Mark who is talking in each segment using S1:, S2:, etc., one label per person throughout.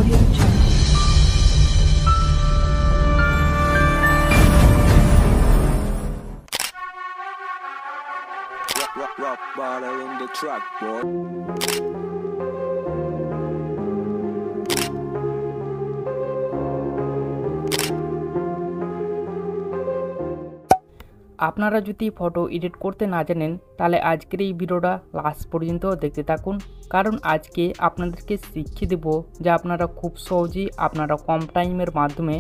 S1: Audio Jungle.
S2: Rock bottle in the track, boy.
S3: আপনারা যদি photo edit করতে না জানেন তাহলে আজকের এই ভিডিওটা লাস্ট পর্যন্ত দেখতে থাকুন, কারণ আজকে আপনাদেরকে শিখিয়ে দেব যে আপনারা খুব সহজেই আপনারা কম টাইমের মাধ্যমে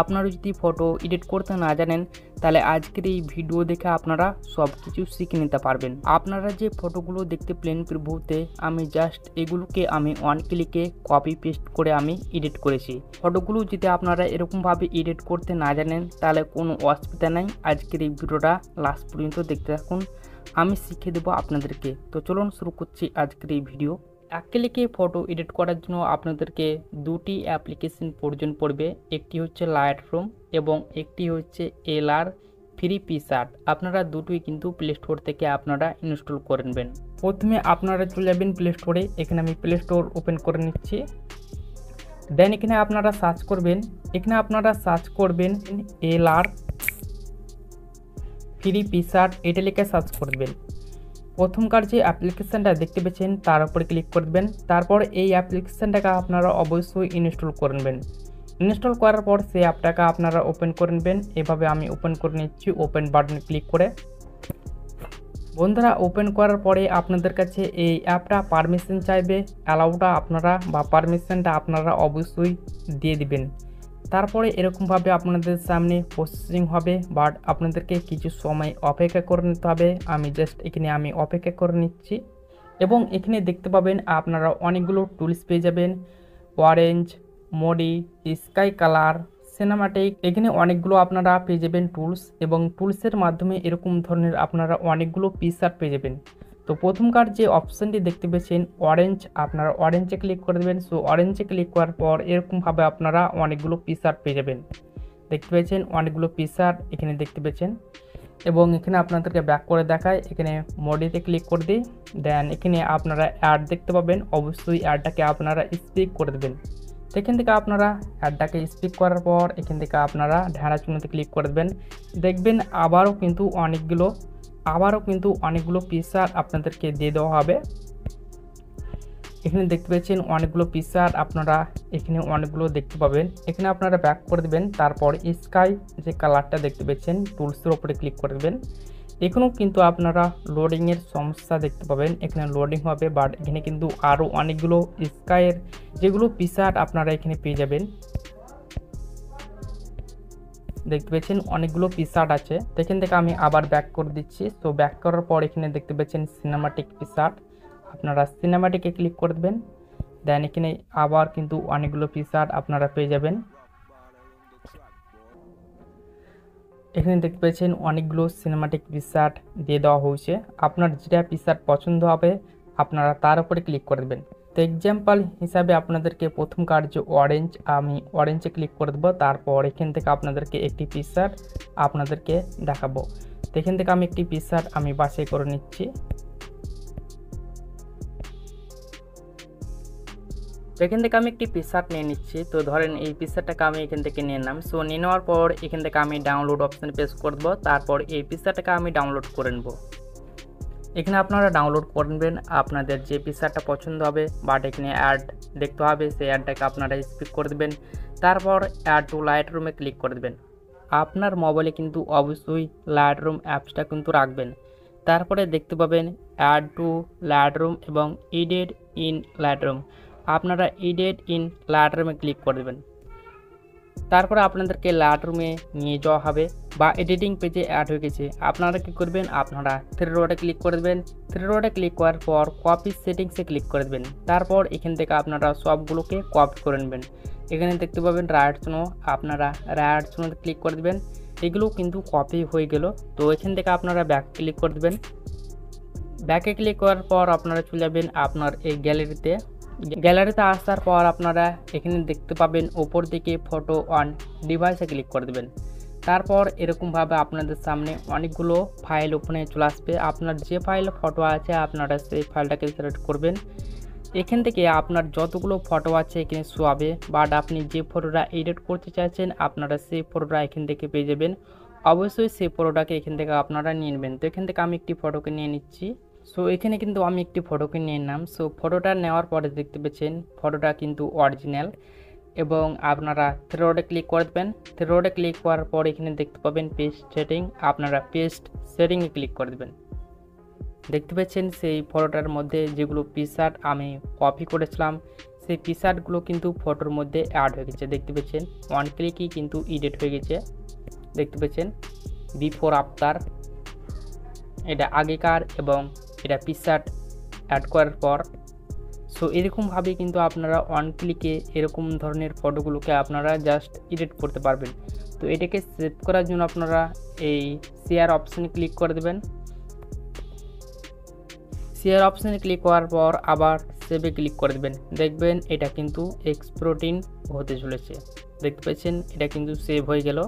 S3: আপনারা যদি ফটো এডিট করতে না জানেন তাহলে আজকের এই ভিডিও দেখে আপনারা সব কিছু শিখে নিতে পারবেন। আপনারা যে ফটোগুলো দেখতে প্লেন প্রিভিউতে আমি জাস্ট এগুলোকে আমি ওয়ান ক্লিকে কপি পেস্ট করে আমি এডিট করেছি। ফটোগুলো যদি আপনারা এরকমভাবে এডিট করতে না জানেন তাহলে কোনো অসুবিধা নাই, আজকের এই ভিডিওটা লাস্ট পর্যন্ত দেখতে থাকুন, আমি শিখিয়ে দেবো আপনাদেরকে। তো চলুন শুরু করছি আজকের এই ভিডিও। এক ক্লিকে ফটো এডিট করার জন্য আপনাদেরকে দুটি অ্যাপ্লিকেশন প্রয়োজন পড়বে, একটি হচ্ছে লাইটরুম এবং একটি হচ্ছে এলআর ফ্রি পিকশার্ট। আপনারা দুটোই কিন্তু প্লে স্টোর থেকে আপনারা ইনস্টল করে নেবেন। প্রথমে আপনারা চলে যাবেন প্লে স্টোরে, এখানে আমি প্লে স্টোর ওপেন করে নিচ্ছি। দেন এখানে আপনারা সার্চ করবেন এলআর ফ্রি পিকশার্ট, এটা লিখে সার্চ করবেন। প্রথমকার যে অ্যাপ্লিকেশানটা দেখতে পেয়েছেন তার উপরে ক্লিক করবেন। তারপর এই অ্যাপ্লিকেশানটাকে আপনারা অবশ্যই ইনস্টল করে নেবেন। ইনস্টল করার পর সেই অ্যাপটাকে আপনারা ওপেন করে নেবেন। এভাবে আমি ওপেন করে নিচ্ছি ওপেন বাটনে ক্লিক করে। বন্ধুরা, ওপেন করার পরে আপনাদের কাছে এই অ্যাপটা পারমিশন চাইবে, অ্যালাউটা আপনারা বা পারমিশনটা আপনারা অবশ্যই দিয়ে দিবেন। তারপরে এরকমভাবে আপনাদের সামনে প্রসেসিং হবে, বাট আপনাদেরকে কিছু সময় অপেক্ষা করে নিতে হবে। আমি জাস্ট এখানে আমি অপেক্ষা করে নিচ্ছি এবং এখানে দেখতে পাবেন আপনারা অনেকগুলো টুলস পেয়ে যাবেন, orange, Modi, sky colour, cinematic, এখানে অনেকগুলো আপনারা পেয়ে যাবেন টুলস, এবং টুলসের মাধ্যমে এরকম ধরনের আপনারা অনেকগুলো পিকচার পেয়ে যাবেন। তো প্রথমকার যে অপশানটি দেখতে পেয়েছেন অরেঞ্জ, আপনারা অরেঞ্জে ক্লিক করে দেবেন। সো অরেঞ্জে ক্লিক করার পর এরকমভাবে আপনারা অনেকগুলো পিকচার পেয়ে যাবেন। দেখতে পেয়েছেন অনেকগুলো পিকচার এখানে দেখতে পেয়েছেন, এবং এখানে আপনাদেরকে ব্যাক করে দেখায়, এখানে মোডিতে ক্লিক করে দিই। দেন এখানে আপনারা অ্যাড দেখতে পাবেন, অবশ্যই অ্যাডটাকে আপনারা স্পিক করে দেবেন। এখান থেকে আপনারা অ্যাডটাকে স্পিক করার পর এখান থেকে আপনারা ঢাড়া চিহ্নতে ক্লিক করে দেবেন। দেখবেন আবারও কিন্তু অনেকগুলো পিকচার আপনাদেরকে দিয়ে দেওয়া হবে। এখানে দেখতে পেয়েছেন অনেকগুলো পিকচার আপনারা এখানে অনেকগুলো দেখতে পাবেন। এখানে আপনারা ব্যাক করে দেবেন। তারপর স্কাই যে কালারটা দেখতে পেয়েছেন টুলসের ওপরে ক্লিক করে দেবেন। এখানেও কিন্তু আপনারা লোডিংয়ের সমস্যা দেখতে পাবেন, এখানে লোডিং হবে, বাট এখানে কিন্তু আরও অনেকগুলো স্কাইয়ের যেগুলো পিকচার আপনারা এখানে পেয়ে যাবেন। দেখতে পেয়েছেন অনেকগুলো পিকচার আছে। এখান থেকে আমি আবার ব্যাক করে দিচ্ছি। তো ব্যাক করার পর এখানে দেখতে পেয়েছেন সিনেমাটিক পিকচার, আপনারা সিনেমাটিকে ক্লিক করে দেবেন। দেন এখানে আবার কিন্তু অনেকগুলো পিকচার আপনারা পেয়ে যাবেন। এখানে দেখতে পেয়েছেন অনেকগুলো সিনেমাটিক পিকচার দিয়ে দেওয়া হয়েছে। আপনার যেটা পিকচার পছন্দ হবে আপনারা তার উপরে ক্লিক করে দেবেন। তো এক্সাম্পল হিসাবে আপনাদেরকে প্রথম কার যে অরেঞ্জ, আমি অরেঞ্জে ক্লিক করে দেবো। তারপর এখান থেকে আপনাদেরকে একটি পিকচার আপনাদেরকে দেখাবো। তো এখান থেকে আমি একটি পিকচার আমি বাছাই করে নিচ্ছি। এখান থেকে আমি একটি পিকচার নিয়ে নিচ্ছি। তো ধরেন এই পিকচারটাকে আমি এখান থেকে নিয়ে নিলাম। সো নিয়ে নেওয়ার পর এখান থেকে আমি ডাউনলোড অপশানে প্রেস করে দেবো। তারপর এই পিকচারটাকে আমি ডাউনলোড করে নেব। এখানে আপনারা ডাউনলোড করে নেবেন আপনাদের যে পিকচারটা পছন্দ হবে, বাট এখানে অ্যাড দেখতে হবে, সেই অ্যাডটাকে আপনারা স্পিক করে দেবেন। তারপর অ্যাড টু লাইটরুমে ক্লিক করে দেবেন। আপনার মোবাইলে কিন্তু অবশ্যই লাইটরুম অ্যাপসটা কিন্তু রাখবেন। তারপরে দেখতে পাবেন অ্যাড টু লাইটরুম এবং এডিট ইন লাইটরুম, আপনারা এডিট ইন লাইটরুমে ক্লিক করে দেবেন। তারপরে আপনাদেরকে লাইটরুমে নিয়ে যাওয়া হবে বা এডিটিং পেজে অ্যাড হয়ে গেছে। আপনারা কী করবেন, আপনারা থ্রি ডটে ক্লিক করে দেবেন। থ্রি ডটে ক্লিক করার পর কপি সেটিংসে ক্লিক করে দেবেন। তারপর এখান থেকে আপনারা সবগুলোকে কপি করে নেবেন। এখানে দেখতে পাবেন রাইট চিহ্ন, আপনারা রাইট চিহ্নতে ক্লিক করে দেবেন। এগুলো কিন্তু কপি হয়ে গেল। তো এখান থেকে আপনারা ব্যাক ক্লিক করে দেবেন। ব্যাকে ক্লিক করার পর আপনারা চলে যাবেন আপনার এই গ্যালারিতে আসার পর আপনারা এখানে দেখতে পাবেন ওপর দিকে ফটো অন ডিভাইসে ক্লিক করে দেবেন। তারপর এরকমভাবে আপনাদের সামনে অনেকগুলো ফাইল ওপেনে চলে আসবে। আপনার যে ফাইলে ফটো আছে আপনারা সেই ফাইলটাকে সিলেক্ট করবেন। এখান থেকে আপনার যতগুলো ফটো আছে এখানে শো হবে, বাট আপনি যে ফটোটা এডিট করতে চাইছেন আপনারা সেই ফটোটা এখান থেকে পেয়ে যাবেন। অবশ্যই সেই ফটোটাকে এখান থেকে আপনারা নিয়ে নেবেন। তো এখান থেকে আমি একটি ফটোকে নিয়ে নিচ্ছি। সো এখানে কিন্তু আমি একটি ফটোকে নিয়ে নিলাম। সো ফটোটা নেওয়ার পরে দেখতে পাচ্ছেন ফটোটা কিন্তু অরিজিনাল, এবং আপনারা থ্রি ডটে ক্লিক করে দেবেন। থ্রি ডটে ক্লিক করার পর এখানে দেখতে পাবেন পেস্ট সেটিং, আপনারা পেস্ট সেটিংয়ে ক্লিক করে দেবেন। দেখতে পাচ্ছেন সেই ফটোটার মধ্যে যেগুলো পিকচার আমি কপি করেছিলাম সেই পিকচারগুলো কিন্তু ফটোর মধ্যে অ্যাড হয়ে গেছে। দেখতে পাচ্ছেন ওয়ান ক্লিকই কিন্তু এডিট হয়ে গেছে। দেখতে পাচ্ছেন বিফোর আফটার, এটা আগেকার এবং এটা পিকচার অ্যাড করার পর। সো এরকমভাবে কিন্তু আপনারা ওয়ান ক্লিকে এরকম ধরনের ফটোগুলোকে আপনারা জাস্ট এডিট করতে পারবেন। তো এটাকে সেভ করার জন্য আপনারা এই শেয়ার অপশানে ক্লিক করে দেবেন। শেয়ার অপশানে ক্লিক করার পর আবার সেভে ক্লিক করে দেবেন। দেখবেন এটা কিন্তু এক্সপোর্টিং হতে চলেছে। দেখতে পাচ্ছেন এটা কিন্তু সেভ হয়ে গেল।